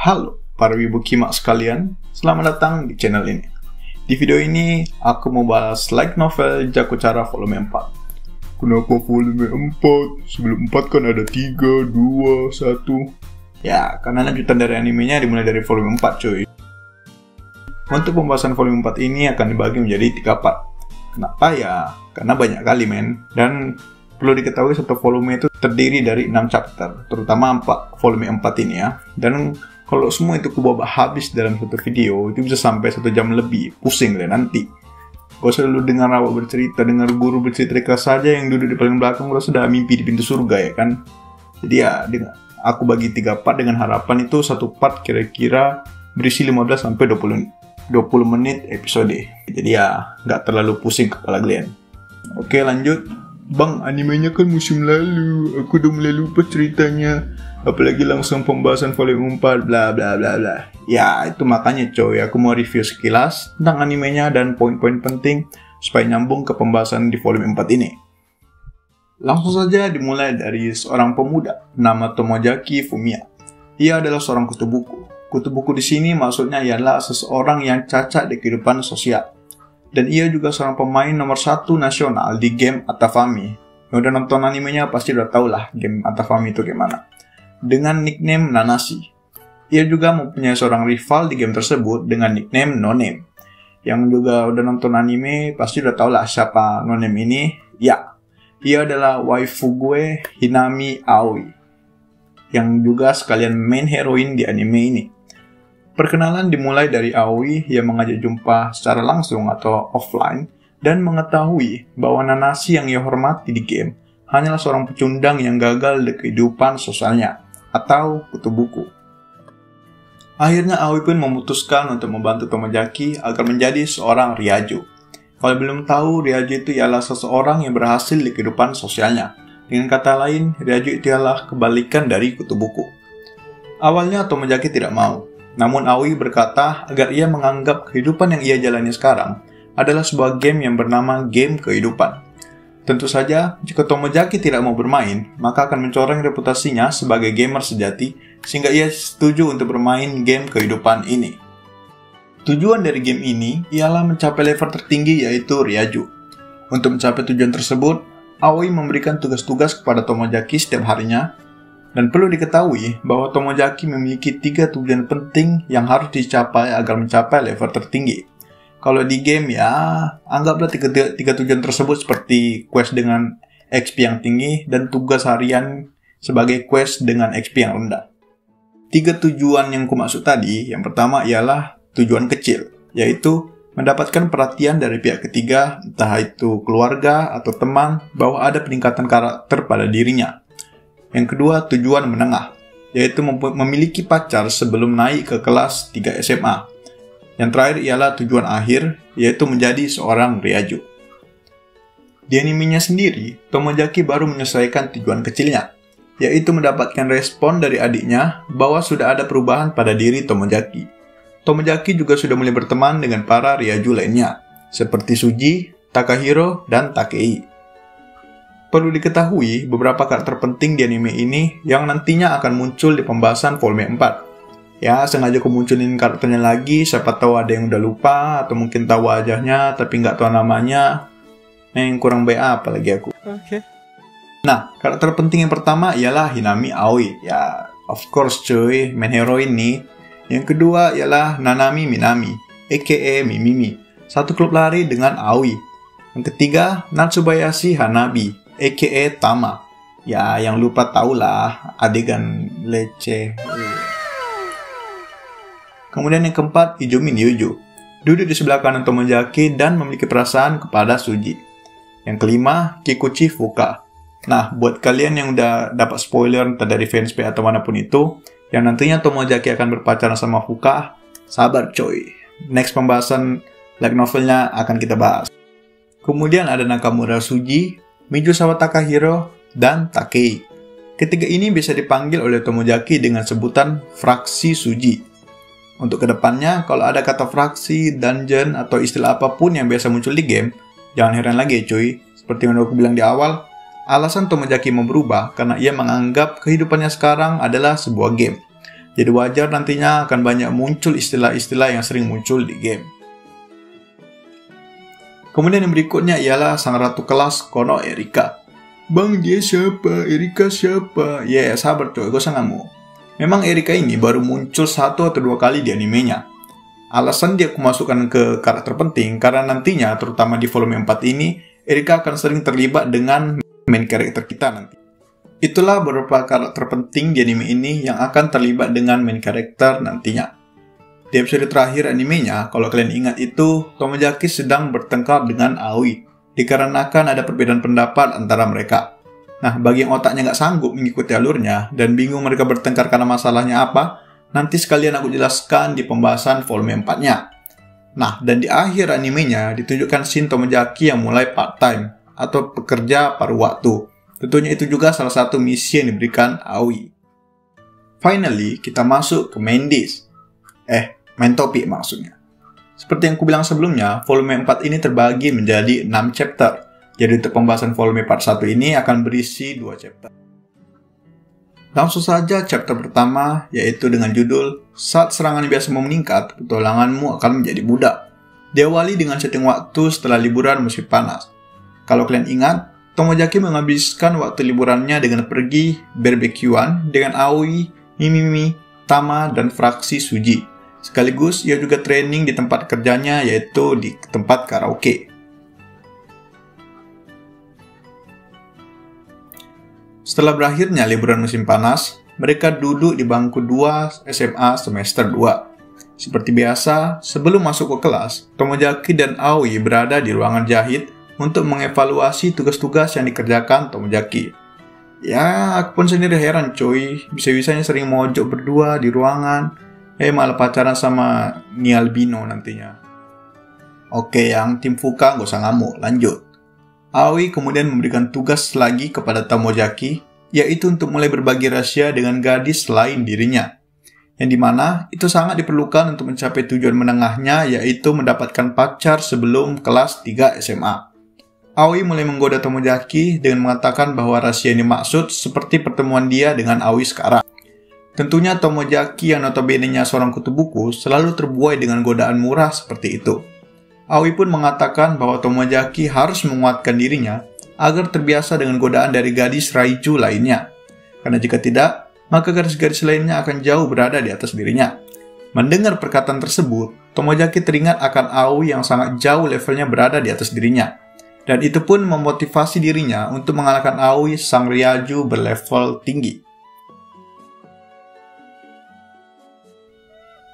Halo para wibu kimak sekalian, selamat datang di channel ini. Di video ini, aku mau bahas light novel Jakuchara volume 4. Kenapa volume 4? Sebelum 4 kan ada 3, 2, 1. Ya, karena lanjutan dari animenya dimulai dari volume 4 cuy. Untuk pembahasan volume 4 ini akan dibagi menjadi 3 part. Kenapa ya? Karena banyak kali men. Dan perlu diketahui satu volume itu terdiri dari 6 chapter, terutama volume 4 ini ya. Dan kalau semua itu kubawa habis dalam satu video, itu bisa sampai 1 jam lebih. Pusing deh nanti. Gak usah dulu dengar awak bercerita, dengar guru bercerita kelas saja yang duduk di paling belakang, udah sudah mimpi di pintu surga ya kan. Jadi ya, aku bagi 3 part dengan harapan itu satu part kira-kira berisi 15 sampai 20 menit episode. Jadi ya, nggak terlalu pusing kepala kalian. Oke lanjut. Bang, animenya kan musim lalu, aku udah mulai lupa ceritanya. Apalagi langsung pembahasan volume 4, bla bla bla bla. Ya, itu makanya coy, aku mau review sekilas tentang animenya dan poin-poin penting supaya nyambung ke pembahasan di volume 4 ini. Langsung saja dimulai dari seorang pemuda nama Tomojaki Fumiya. Ia adalah seorang kutu buku. Kutu buku di sini maksudnya ialah seseorang yang cacat di kehidupan sosial. Dan ia juga seorang pemain nomor 1 nasional di game Atafami. Yang udah nonton animenya pasti udah tau lah game Atafami itu gimana. Dengan nickname Nanashi. Ia juga mempunyai seorang rival di game tersebut dengan nickname No Name. Yang juga udah nonton anime pasti udah tau lah siapa No Name ini. Ya, ia adalah waifu gue Hinami Aoi. Yang juga sekalian main heroine di anime ini. Perkenalan dimulai dari Aoi yang mengajak jumpa secara langsung atau offline dan mengetahui bahwa Nanashi yang ia hormati di game hanyalah seorang pecundang yang gagal di kehidupan sosialnya atau kutu buku. Akhirnya Aoi pun memutuskan untuk membantu Tomojaki agar menjadi seorang Ryaju. Kalau belum tahu, Ryaju itu ialah seseorang yang berhasil di kehidupan sosialnya. Dengan kata lain, Ryaju itu ialah kebalikan dari kutu buku. Awalnya Tomojaki tidak mau. Namun Aoi berkata agar ia menganggap kehidupan yang ia jalani sekarang adalah sebuah game yang bernama game kehidupan. Tentu saja, jika Tomojaki tidak mau bermain, maka akan mencoreng reputasinya sebagai gamer sejati sehingga ia setuju untuk bermain game kehidupan ini. Tujuan dari game ini ialah mencapai level tertinggi yaitu Ryaju. Untuk mencapai tujuan tersebut, Aoi memberikan tugas-tugas kepada Tomojaki setiap harinya. Dan perlu diketahui bahwa Tomojaki memiliki 3 tujuan penting yang harus dicapai agar mencapai level tertinggi. Kalau di game ya, anggaplah 3 tujuan tersebut seperti quest dengan XP yang tinggi dan tugas harian sebagai quest dengan XP yang rendah. 3 tujuan yang kumaksud tadi, yang pertama ialah tujuan kecil, yaitu mendapatkan perhatian dari pihak ketiga, entah itu keluarga atau teman, bahwa ada peningkatan karakter pada dirinya. Yang kedua, tujuan menengah, yaitu memiliki pacar sebelum naik ke kelas 3 SMA. Yang terakhir ialah tujuan akhir, yaitu menjadi seorang Ryaju. Di animenya sendiri, Tomojaki baru menyelesaikan tujuan kecilnya, yaitu mendapatkan respon dari adiknya bahwa sudah ada perubahan pada diri Tomojaki. Tomojaki juga sudah mulai berteman dengan para Ryaju lainnya, seperti Suji, Takahiro, dan Takei. Perlu diketahui beberapa karakter penting di anime ini yang nantinya akan muncul di pembahasan volume 4. Ya, sengaja aku munculin karakternya lagi, siapa tahu ada yang udah lupa, atau mungkin tahu wajahnya tapi nggak tahu namanya. Yang kurang BA apalagi aku. Oke. Nah, karakter penting yang pertama ialah Hinami Aoi. Ya, of course cuy, main hero ini. Yang kedua ialah Nanami Minami, aka Mimimi. Satu klub lari dengan Aoi. Yang ketiga, Natsubayashi Hanabi, aka Tama. Ya, yang lupa tahulah adegan leceh. Kemudian yang keempat, Izumi Ryuju. Duduk di sebelah kanan Tomojaki dan memiliki perasaan kepada Suji. Yang kelima, Kikuchi Fuka. Nah, buat kalian yang udah dapat spoiler entah dari fanspage atau manapun itu, yang nantinya Tomojaki akan berpacaran sama Fuka, sabar coy. Next pembahasan light novelnya akan kita bahas. Kemudian ada Nakamura Suji, Mijusawa Takahiro, dan Takei. Ketiga ini bisa dipanggil oleh Tomojaki dengan sebutan fraksi Suji. Untuk kedepannya, kalau ada kata fraksi, dungeon, atau istilah apapun yang biasa muncul di game, jangan heran lagi ya cuy. Seperti yang aku bilang di awal, alasan Tomojaki mau berubah karena ia menganggap kehidupannya sekarang adalah sebuah game. Jadi wajar nantinya akan banyak muncul istilah-istilah yang sering muncul di game. Kemudian yang berikutnya ialah sang ratu kelas Kono Erika. Bang, dia siapa? Erika siapa? Ya, sabar coy, gak usah ngamuk. Memang Erika ini baru muncul 1 atau 2 kali di animenya. Alasan dia kumasukkan ke karakter penting karena nantinya, terutama di volume 4 ini, Erika akan sering terlibat dengan main karakter kita nanti. Itulah beberapa karakter penting di anime ini yang akan terlibat dengan main karakter nantinya. Di episode terakhir animenya, kalau kalian ingat itu, Tomojaki sedang bertengkar dengan Aoi, dikarenakan ada perbedaan pendapat antara mereka. Nah, bagi yang otaknya nggak sanggup mengikuti alurnya, dan bingung mereka bertengkar karena masalahnya apa, nanti sekalian aku jelaskan di pembahasan volume 4-nya. Nah, dan di akhir animenya ditunjukkan scene Tomojaki yang mulai part-time, atau pekerja paruh waktu. Tentunya itu juga salah satu misi yang diberikan Aoi. Finally, kita masuk ke main dish. Main topik maksudnya. Seperti yang kubilang sebelumnya, volume 4 ini terbagi menjadi 6 chapter. Jadi untuk pembahasan volume part 1 ini akan berisi 2 chapter. Langsung saja chapter pertama, yaitu dengan judul Saat serangan biasmu meningkat, petualanganmu akan menjadi mudah. Diawali dengan setting waktu setelah liburan musim panas. Kalau kalian ingat, Tomojaki menghabiskan waktu liburannya dengan pergi barbekyuan dengan Aoi, Mimimi, Tama, dan fraksi Suji. Sekaligus ia juga training di tempat kerjanya, yaitu di tempat karaoke. Setelah berakhirnya liburan musim panas, mereka duduk di bangku 2 SMA semester 2. Seperti biasa, sebelum masuk ke kelas, Tomojaki dan Aoi berada di ruangan jahit untuk mengevaluasi tugas-tugas yang dikerjakan Tomojaki. Ya, aku pun sendiri heran coy, bisa-bisanya sering mojok berdua di ruangan, malah pacaran sama Nialbino nantinya. Oke, yang tim Fuka gak usah ngamuk, lanjut. Aoi kemudian memberikan tugas lagi kepada Tomojaki, yaitu untuk mulai berbagi rahasia dengan gadis selain dirinya. Yang dimana itu sangat diperlukan untuk mencapai tujuan menengahnya, yaitu mendapatkan pacar sebelum kelas 3 SMA. Aoi mulai menggoda Tomojaki dengan mengatakan bahwa rahasia yang dimaksud seperti pertemuan dia dengan Aoi sekarang. Tentunya Tomojaki yang notabene-nya seorang kutu buku selalu terbuai dengan godaan murah seperti itu. Aoi pun mengatakan bahwa Tomojaki harus menguatkan dirinya agar terbiasa dengan godaan dari gadis Raiju lainnya. Karena jika tidak, maka gadis-gadis lainnya akan jauh berada di atas dirinya. Mendengar perkataan tersebut, Tomojaki teringat akan Aoi yang sangat jauh levelnya berada di atas dirinya. Dan itu pun memotivasi dirinya untuk mengalahkan Aoi sang Ryaju berlevel tinggi.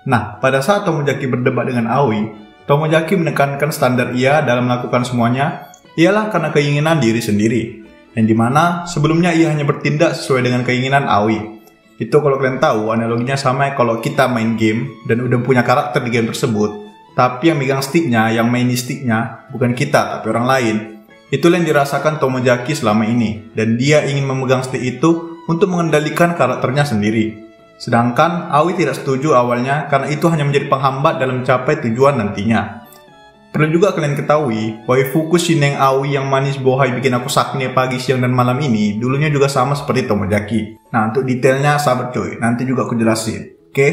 Nah, pada saat Tomojaki berdebat dengan Aoi, Tomojaki menekankan standar ia dalam melakukan semuanya ialah karena keinginan diri sendiri, yang dimana sebelumnya ia hanya bertindak sesuai dengan keinginan Aoi. Itu kalau kalian tahu, analoginya sama kalau kita main game dan udah punya karakter di game tersebut, tapi yang megang sticknya, yang main sticknya bukan kita tapi orang lain. Itulah yang dirasakan Tomojaki selama ini, dan dia ingin memegang stick itu untuk mengendalikan karakternya sendiri. Sedangkan Aoi tidak setuju awalnya karena itu hanya menjadi penghambat dalam mencapai tujuan nantinya. Perlu juga kalian ketahui, waifuku Shineng Aoi yang manis bohai bikin aku sakne pagi, siang, dan malam ini dulunya juga sama seperti Tomojaki. Nah, untuk detailnya sabar coy, nanti juga aku jelasin, oke?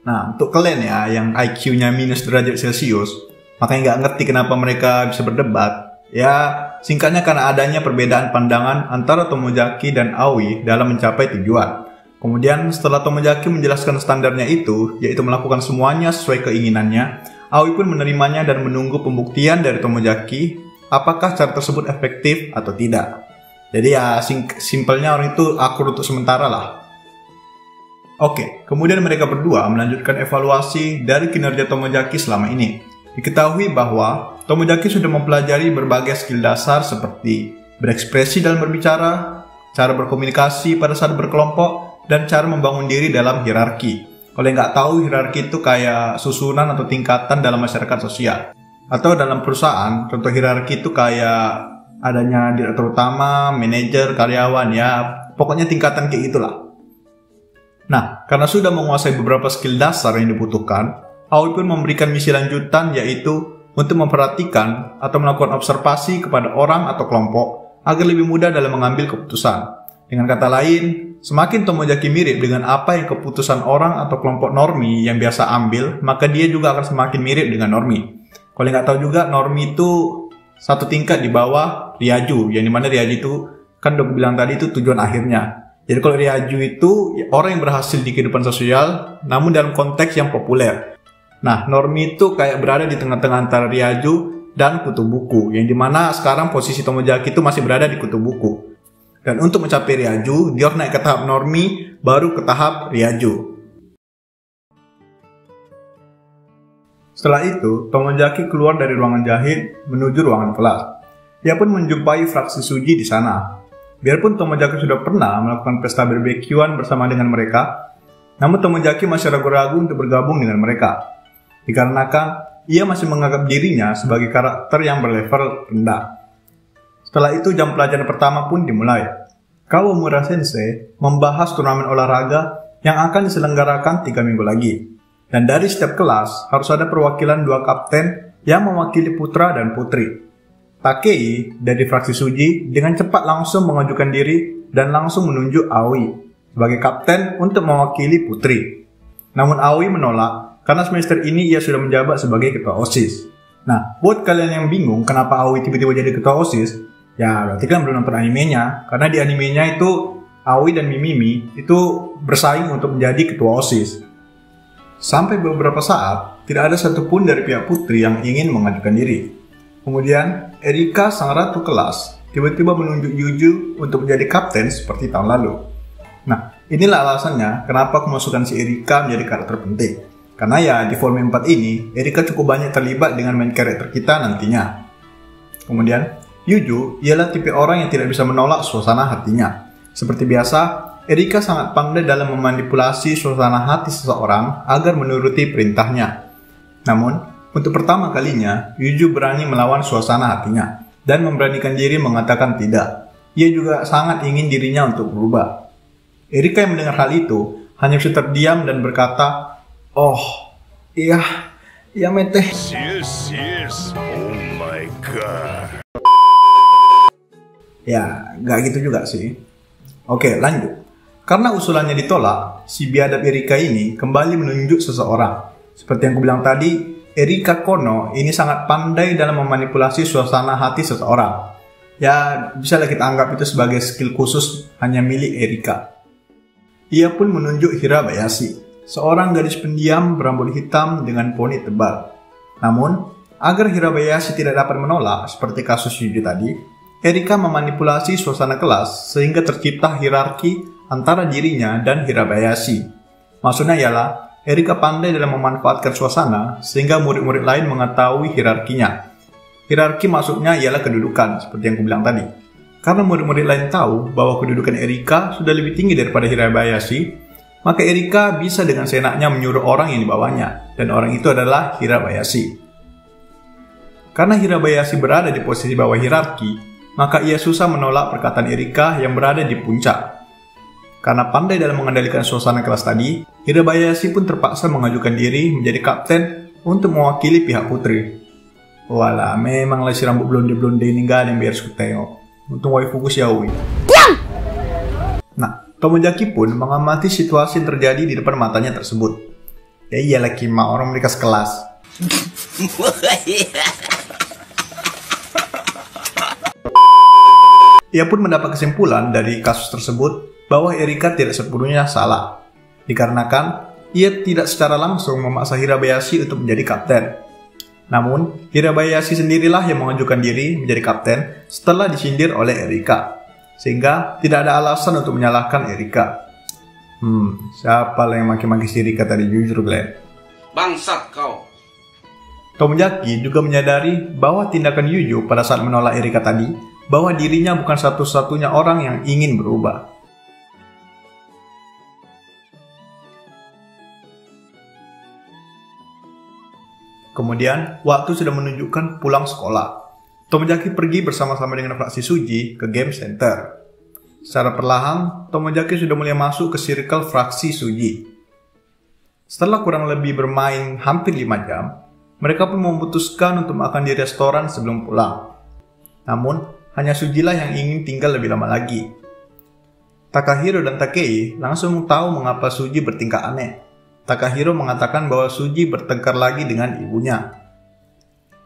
Nah, untuk kalian ya yang IQ-nya minus derajat Celcius, makanya nggak ngerti kenapa mereka bisa berdebat. Ya, singkatnya karena adanya perbedaan pandangan antara Tomojaki dan Aoi dalam mencapai tujuan. Kemudian setelah Tomojaki menjelaskan standarnya itu, yaitu melakukan semuanya sesuai keinginannya, Aoi pun menerimanya dan menunggu pembuktian dari Tomojaki apakah cara tersebut efektif atau tidak. Jadi ya simpelnya orang itu akur untuk sementara lah. Oke, kemudian mereka berdua melanjutkan evaluasi dari kinerja Tomojaki selama ini. Diketahui bahwa Tomojaki sudah mempelajari berbagai skill dasar seperti berekspresi dalam berbicara, cara berkomunikasi pada saat berkelompok, dan cara membangun diri dalam hierarki. Kalau yang nggak tahu, hierarki itu kayak susunan atau tingkatan dalam masyarakat sosial. Atau dalam perusahaan, contoh hierarki itu kayak adanya direktur utama, manajer, karyawan, ya pokoknya tingkatan kayak gitulah. Nah, karena sudah menguasai beberapa skill dasar yang dibutuhkan, Aoi pun memberikan misi lanjutan, yaitu untuk memperhatikan atau melakukan observasi kepada orang atau kelompok agar lebih mudah dalam mengambil keputusan. Dengan kata lain, Semakin Tomojaki mirip dengan apa yang keputusan orang atau kelompok Normi yang biasa ambil, maka dia juga akan semakin mirip dengan Normi. Kalau nggak tahu juga, Normi itu satu tingkat di bawah Ryaju, yang dimana Ryaju itu, kan udah bilang tadi itu tujuan akhirnya. Jadi kalau Ryaju itu orang yang berhasil di kehidupan sosial, namun dalam konteks yang populer. Nah, Normi itu kayak berada di tengah-tengah antara Ryaju dan Kutu Buku, yang dimana sekarang posisi Tomojaki itu masih berada di Kutu Buku. Dan untuk mencapai Ryaju, dia harus naik ke tahap Normi, baru ke tahap Ryaju. Setelah itu, Tomojaki keluar dari ruangan jahit menuju ruangan kelas. Dia pun menjumpai fraksi Suji di sana. Biarpun Tomojaki sudah pernah melakukan pesta barbekyuan bersama dengan mereka, namun Tomojaki masih ragu-ragu untuk bergabung dengan mereka. Dikarenakan ia masih menganggap dirinya sebagai karakter yang berlevel rendah. Setelah itu jam pelajaran pertama pun dimulai. Kawamura Sensei membahas turnamen olahraga yang akan diselenggarakan 3 minggu lagi. Dan dari setiap kelas harus ada perwakilan 2 kapten yang mewakili putra dan putri. Takei dari fraksi Suji dengan cepat langsung mengajukan diri dan langsung menunjuk Aoi sebagai kapten untuk mewakili putri. Namun Aoi menolak karena semester ini ia sudah menjabat sebagai ketua OSIS. Nah, buat kalian yang bingung kenapa Aoi tiba-tiba jadi ketua OSIS, ya, berarti kan belum nonton animenya. Karena di animenya itu Aoi dan Mimimi itu bersaing untuk menjadi ketua OSIS. Sampai beberapa saat, tidak ada satupun dari pihak putri yang ingin mengajukan diri. Kemudian, Erika sang ratu kelas tiba-tiba menunjuk Yuju untuk menjadi kapten seperti tahun lalu. Nah, inilah alasannya kenapa kemasukan si Erika menjadi karakter penting. Karena ya di volume 4 ini, Erika cukup banyak terlibat dengan main karakter kita nantinya. Kemudian, Yuju ialah tipe orang yang tidak bisa menolak suasana hatinya. Seperti biasa, Erika sangat pandai dalam memanipulasi suasana hati seseorang agar menuruti perintahnya. Namun, untuk pertama kalinya, Yuju berani melawan suasana hatinya dan memberanikan diri mengatakan tidak. Ia juga sangat ingin dirinya untuk berubah. Erika yang mendengar hal itu hanya bisa terdiam dan berkata, "Oh, iya mete." Yes. Oh my god. Ya, nggak gitu juga sih. Oke, lanjut. Karena usulannya ditolak, si biadab Erika ini kembali menunjuk seseorang. Seperti yang aku bilang tadi, Erika Kono ini sangat pandai dalam memanipulasi suasana hati seseorang. Ya, bisalah kita anggap itu sebagai skill khusus hanya milik Erika. Ia pun menunjuk Hirabayashi, seorang gadis pendiam berambut hitam dengan poni tebal. Namun, agar Hirabayashi tidak dapat menolak, seperti kasus Yuju tadi, Erika memanipulasi suasana kelas sehingga tercipta hierarki antara dirinya dan Hirabayashi. Maksudnya ialah, Erika pandai dalam memanfaatkan suasana sehingga murid-murid lain mengetahui hierarkinya. Hierarki maksudnya ialah kedudukan, seperti yang aku bilang tadi. Karena murid-murid lain tahu bahwa kedudukan Erika sudah lebih tinggi daripada Hirabayashi, maka Erika bisa dengan seenaknya menyuruh orang yang dibawanya, dan orang itu adalah Hirabayashi. Karena Hirabayashi berada di posisi bawah hierarki, maka ia susah menolak perkataan Erika yang berada di puncak. Karena pandai dalam mengendalikan suasana kelas tadi, Hirabayashi pun terpaksa mengajukan diri menjadi kapten untuk mewakili pihak putri. Walah, memanglah si rambut blonde-blonde ini gak ada yang biar suka tengok. Untung waifuku si Aoi. Nah, Tomojaki pun mengamati situasi yang terjadi di depan matanya tersebut. Ya iyalah Kima, orang mereka sekelas. Ia pun mendapat kesimpulan dari kasus tersebut bahwa Erika tidak sepenuhnya salah, dikarenakan ia tidak secara langsung memaksa Hirabayashi untuk menjadi kapten. Namun, Hirabayashi sendirilah yang mengajukan diri menjadi kapten setelah disindir oleh Erika, sehingga tidak ada alasan untuk menyalahkan Erika. Siapa lah yang maki-maki si Erika tadi, jujur Glenn? Bangsat kau! Tomojaki juga menyadari bahwa tindakan Yuju pada saat menolak Erika tadi bahwa dirinya bukan satu-satunya orang yang ingin berubah. Kemudian, waktu sudah menunjukkan pulang sekolah. Tomojaki pergi bersama-sama dengan fraksi Suji ke game center. Secara perlahan, Tomojaki sudah mulai masuk ke circle fraksi Suji. Setelah kurang lebih bermain hampir 5 jam, mereka pun memutuskan untuk makan di restoran sebelum pulang. Namun, hanya Sujilah yang ingin tinggal lebih lama lagi. Takahiro dan Takei langsung tahu mengapa Suji bertingkah aneh. Takahiro mengatakan bahwa Suji bertengkar lagi dengan ibunya.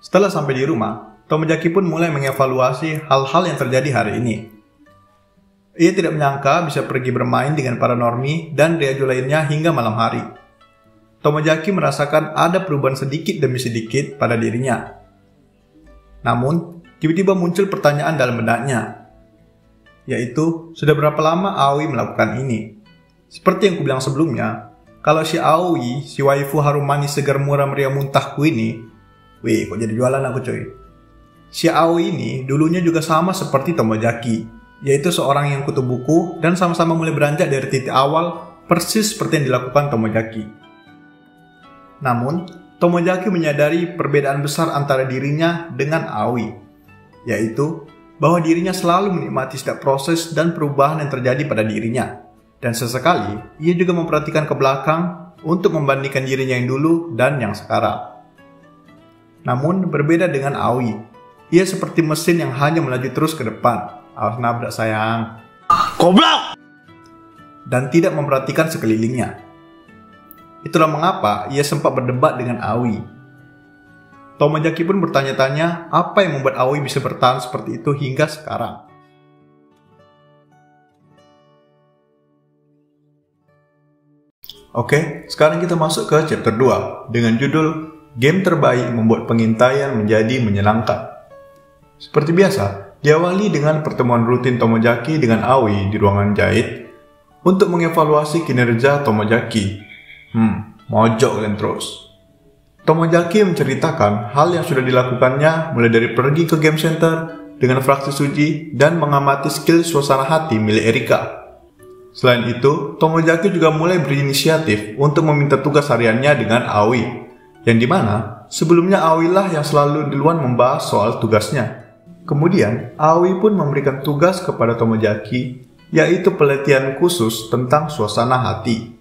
Setelah sampai di rumah, Tomozaki pun mulai mengevaluasi hal-hal yang terjadi hari ini. Ia tidak menyangka bisa pergi bermain dengan para normi dan ryajo lainnya hingga malam hari. Tomozaki merasakan ada perubahan sedikit demi sedikit pada dirinya. Namun, tiba-tiba muncul pertanyaan dalam benaknya, yaitu sudah berapa lama Aoi melakukan ini? Seperti yang kubilang sebelumnya, kalau si Aoi, si waifu harum manis segar murah meriah muntahku ini, wih kok jadi jualan aku coy. Si Aoi ini dulunya juga sama seperti Tomozaki, yaitu seorang yang kutu buku dan sama-sama mulai beranjak dari titik awal persis seperti yang dilakukan Tomozaki. Namun, Tomozaki menyadari perbedaan besar antara dirinya dengan Aoi, yaitu bahwa dirinya selalu menikmati setiap proses dan perubahan yang terjadi pada dirinya. Dan sesekali, ia juga memperhatikan ke belakang untuk membandingkan dirinya yang dulu dan yang sekarang. Namun, berbeda dengan Aoi, ia seperti mesin yang hanya melaju terus ke depan. Awas nabrak sayang. Goblok! Dan tidak memperhatikan sekelilingnya. Itulah mengapa ia sempat berdebat dengan Aoi. Tomozaki pun bertanya-tanya apa yang membuat Aoi bisa bertahan seperti itu hingga sekarang. Oke, sekarang kita masuk ke chapter 2 dengan judul Game Terbaik Membuat Pengintaian Menjadi Menyenangkan. Seperti biasa, diawali dengan pertemuan rutin Tomozaki dengan Aoi di ruangan jahit untuk mengevaluasi kinerja Tomozaki. Mojok kalian terus. Tomozaki menceritakan hal yang sudah dilakukannya mulai dari pergi ke game center dengan fraksi Suji dan mengamati skill suasana hati milik Erika. Selain itu, Tomozaki juga mulai berinisiatif untuk meminta tugas hariannya dengan Aoi, yang dimana sebelumnya Aoi lah yang selalu duluan membahas soal tugasnya. Kemudian, Aoi pun memberikan tugas kepada Tomozaki, yaitu pelatihan khusus tentang suasana hati.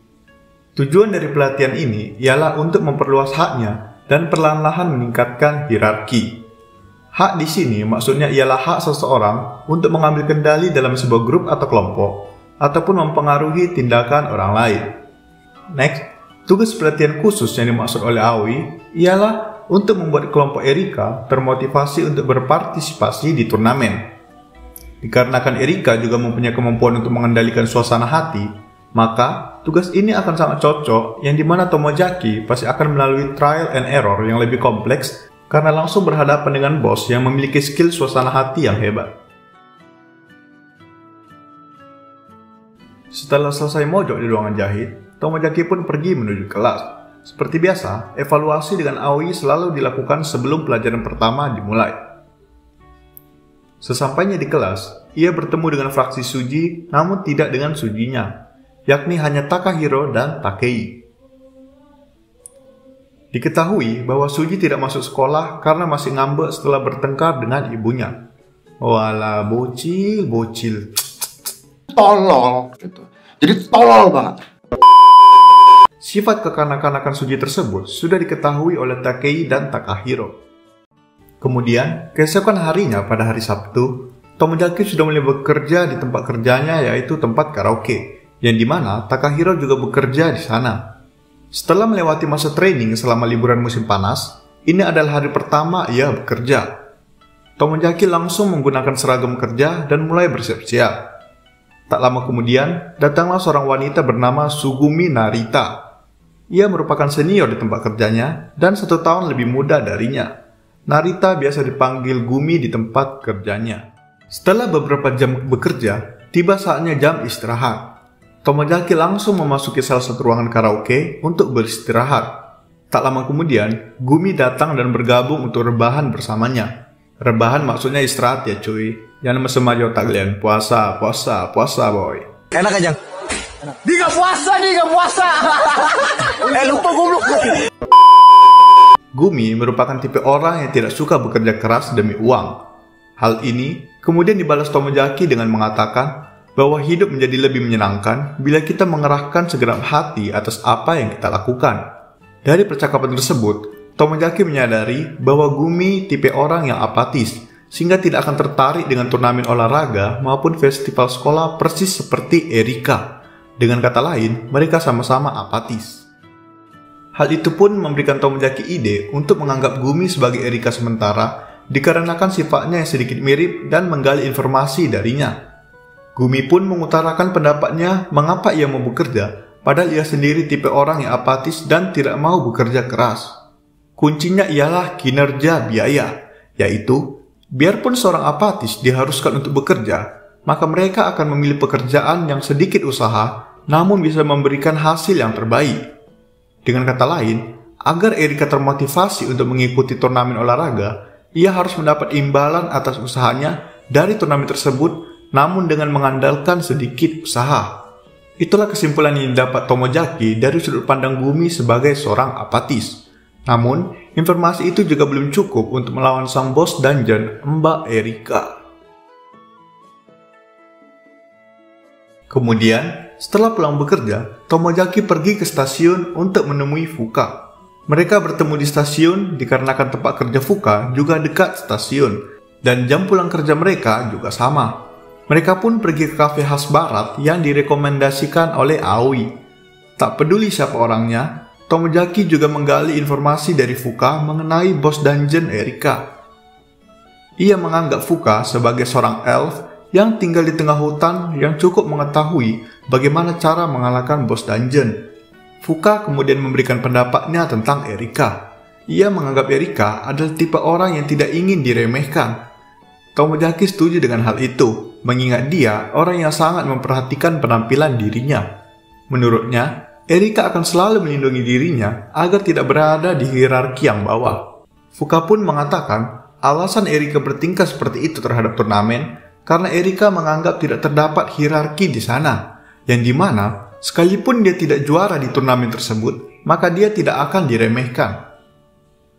Tujuan dari pelatihan ini ialah untuk memperluas haknya dan perlahan-lahan meningkatkan hierarki. Hak di sini maksudnya ialah hak seseorang untuk mengambil kendali dalam sebuah grup atau kelompok, ataupun mempengaruhi tindakan orang lain. Next, tugas pelatihan khusus yang dimaksud oleh Aoi ialah untuk membuat kelompok Erika termotivasi untuk berpartisipasi di turnamen. Dikarenakan Erika juga mempunyai kemampuan untuk mengendalikan suasana hati, maka tugas ini akan sangat cocok yang dimana Tomozaki pasti akan melalui trial and error yang lebih kompleks karena langsung berhadapan dengan bos yang memiliki skill suasana hati yang hebat. Setelah selesai mojok di ruangan jahit, Tomozaki pun pergi menuju kelas. Seperti biasa, evaluasi dengan Aoi selalu dilakukan sebelum pelajaran pertama dimulai. Sesampainya di kelas, ia bertemu dengan fraksi Suji namun tidak dengan Sujinya, yakni hanya Takahiro dan Takei. Diketahui bahwa Suji tidak masuk sekolah karena masih ngambek setelah bertengkar dengan ibunya. Walah, bocil. Tolol gitu. Jadi tolol banget. Sifat kekanak-kanakan Suji tersebut sudah diketahui oleh Takei dan Takahiro. Kemudian, keesokan harinya pada hari Sabtu, Tomozaki sudah mulai bekerja di tempat kerjanya yaitu tempat karaoke, yang dimana Takahiro juga bekerja di sana. Setelah melewati masa training selama liburan musim panas, ini adalah hari pertama ia bekerja. Tomozaki langsung menggunakan seragam kerja dan mulai bersiap-siap. Tak lama kemudian, datanglah seorang wanita bernama Sugumi Narita. Ia merupakan senior di tempat kerjanya dan 1 tahun lebih muda darinya. Narita biasa dipanggil Gumi di tempat kerjanya. Setelah beberapa jam bekerja, tiba saatnya jam istirahat. Tomozaki langsung memasuki salah satu ruangan karaoke untuk beristirahat. Tak lama kemudian, Gumi datang dan bergabung untuk rebahan bersamanya. Rebahan maksudnya istirahat ya cuy. Jangan mesem-mesem otak kalian. Puasa boy. Enak aja. Dia nggak puasa. Lupa goblok. Gumi merupakan tipe orang yang tidak suka bekerja keras demi uang. Hal ini kemudian dibalas Tomozaki dengan mengatakan bahwa hidup menjadi lebih menyenangkan bila kita mengerahkan segenap hati atas apa yang kita lakukan. Dari percakapan tersebut, Tomozaki menyadari bahwa Gumi tipe orang yang apatis, sehingga tidak akan tertarik dengan turnamen olahraga maupun festival sekolah persis seperti Erika. Dengan kata lain, mereka sama-sama apatis. Hal itu pun memberikan Tomojaki ide untuk menganggap Gumi sebagai Erika sementara dikarenakan sifatnya yang sedikit mirip dan menggali informasi darinya. Gumi pun mengutarakan pendapatnya mengapa ia mau bekerja, padahal ia sendiri tipe orang yang apatis dan tidak mau bekerja keras. Kuncinya ialah kinerja biaya, yaitu biarpun seorang apatis diharuskan untuk bekerja, maka mereka akan memilih pekerjaan yang sedikit usaha, namun bisa memberikan hasil yang terbaik. Dengan kata lain, agar Erika termotivasi untuk mengikuti turnamen olahraga, ia harus mendapat imbalan atas usahanya dari turnamen tersebut, namun dengan mengandalkan sedikit usaha. Itulah kesimpulan yang didapat Tomojaki dari sudut pandang Gumi sebagai seorang apatis. Namun, informasi itu juga belum cukup untuk melawan sang bos dungeon, Mbak Erika. Kemudian, setelah pulang bekerja, Tomojaki pergi ke stasiun untuk menemui Fuka. Mereka bertemu di stasiun dikarenakan tempat kerja Fuka juga dekat stasiun, dan jam pulang kerja mereka juga sama. Mereka pun pergi ke kafe khas barat yang direkomendasikan oleh Aoi. Tak peduli siapa orangnya, Tomojaki juga menggali informasi dari Fuka mengenai bos dungeon Erika. Ia menganggap Fuka sebagai seorang elf yang tinggal di tengah hutan yang cukup mengetahui bagaimana cara mengalahkan bos dungeon. Fuka kemudian memberikan pendapatnya tentang Erika. Ia menganggap Erika adalah tipe orang yang tidak ingin diremehkan. Tomojaki setuju dengan hal itu, mengingat dia orang yang sangat memperhatikan penampilan dirinya. Menurutnya, Erika akan selalu melindungi dirinya agar tidak berada di hierarki yang bawah. Fuka pun mengatakan alasan Erika bertingkah seperti itu terhadap turnamen karena Erika menganggap tidak terdapat hierarki di sana, yang dimana sekalipun dia tidak juara di turnamen tersebut, maka dia tidak akan diremehkan.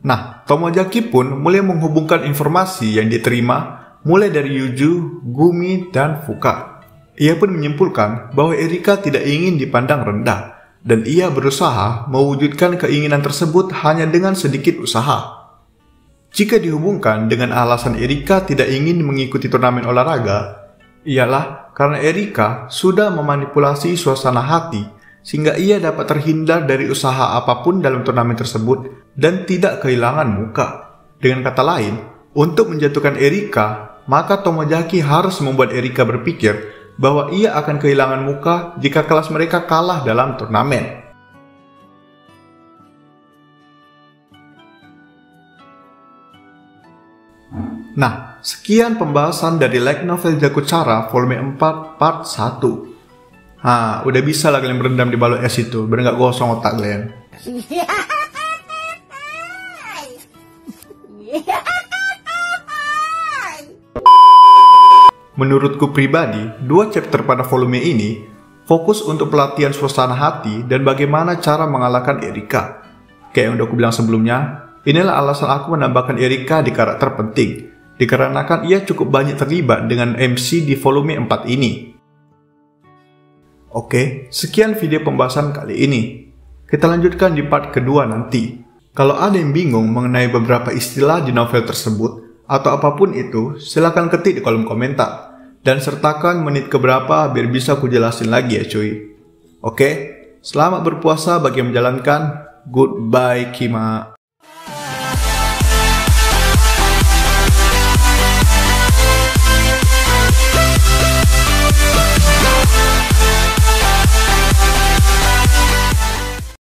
Nah, Tomojaki pun mulai menghubungkan informasi yang diterima mulai dari Yuju, Gumi, dan Fuka. Ia pun menyimpulkan bahwa Erika tidak ingin dipandang rendah, dan ia berusaha mewujudkan keinginan tersebut hanya dengan sedikit usaha. Jika dihubungkan dengan alasan Erika tidak ingin mengikuti turnamen olahraga, ialah karena Erika sudah memanipulasi suasana hati sehingga ia dapat terhindar dari usaha apapun dalam turnamen tersebut dan tidak kehilangan muka. Dengan kata lain, untuk menjatuhkan Erika, maka Tomojaki harus membuat Erika berpikir bahwa ia akan kehilangan muka jika kelas mereka kalah dalam turnamen. Nah, sekian pembahasan dari light novel Jakuchara volume 4 part 1. Udah bisa lah kalian berendam di balok es itu, biar nggak gosong otak kalian. Menurutku pribadi, 2 chapter pada volume ini fokus untuk pelatihan suasana hati dan bagaimana cara mengalahkan Erika. Kayak yang udah aku bilang sebelumnya, inilah alasan aku menambahkan Erika di karakter penting, dikarenakan ia cukup banyak terlibat dengan MC di volume 4 ini. Oke, sekian video pembahasan kali ini. Kita lanjutkan di part kedua nanti. Kalau ada yang bingung mengenai beberapa istilah di novel tersebut, atau apapun itu, silahkan ketik di kolom komentar. Dan sertakan menit keberapa biar bisa aku jelasin lagi ya cuy. Oke, selamat berpuasa bagi yang menjalankan. Goodbye Kima.